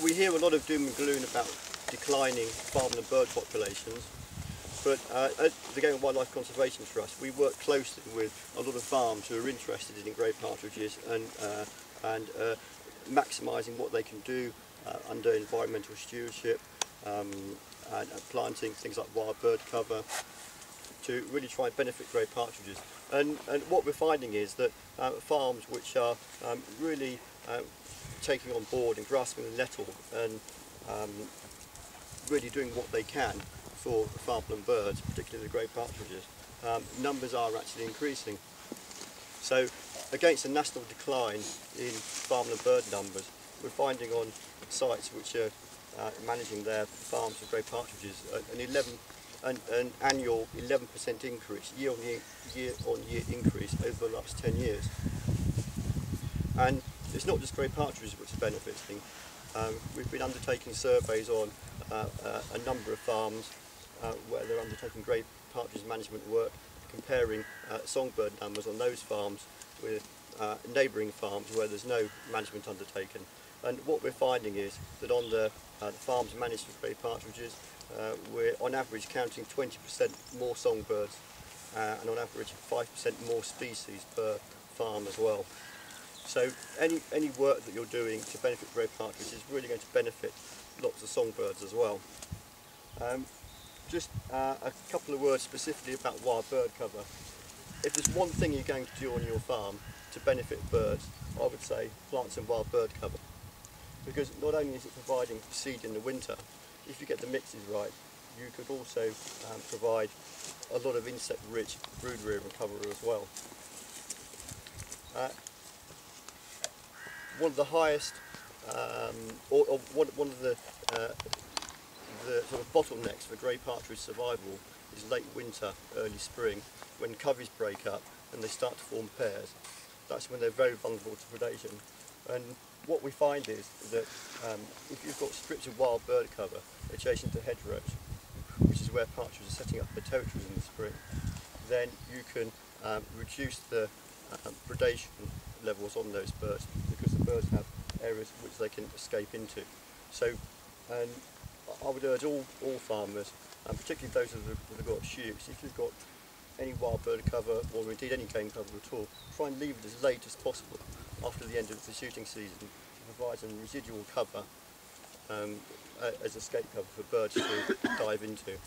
We hear a lot of doom and gloom about declining farmland bird populations, but at the Game of Wildlife Conservation Trust we work closely with a lot of farms who are interested in grey partridges and maximising what they can do under environmental stewardship and planting things like wild bird cover to really try and benefit grey partridges. And what we're finding is that farms which are really taking on board and grasping the nettle and really doing what they can for farmland birds, particularly the grey partridges, numbers are actually increasing. So against a national decline in farmland bird numbers, we're finding on sites which are managing their farms of grey partridges an annual 11% increase, year-on-year increase over the last 10 years. And it's not just grey partridges which are benefiting. We've been undertaking surveys on a number of farms where they're undertaking grey partridge management work, comparing songbird numbers on those farms with neighbouring farms where there's no management undertaken. And what we're finding is that on the farms managed for grey partridges, we're on average counting 20% more songbirds and on average 5% more species per farm as well. So any work that you're doing to benefit grey partridges is really going to benefit lots of songbirds as well. Just a couple of words specifically about wild bird cover. If there's one thing you're going to do on your farm to benefit birds, I would say plant some wild bird cover. Because not only is it providing seed in the winter, if you get the mixes right, you could also provide a lot of insect-rich brood rearing cover as well. One of the highest, or one of the sort of bottlenecks for grey partridge survival is late winter, early spring, when coveys break up and they start to form pairs. That's when they're very vulnerable to predation. And what we find is that if you've got strips of wild bird cover adjacent to hedgerows, which is where partridges are setting up their territories in the spring, then you can reduce the predation levels on those birds because the birds have areas which they can escape into. So I would urge all farmers, and particularly those that have got shoots, if you've got any wild bird cover or indeed any game cover at all, try and leave it as late as possible after the end of the shooting season to provide some residual cover as escape cover for birds to dive into.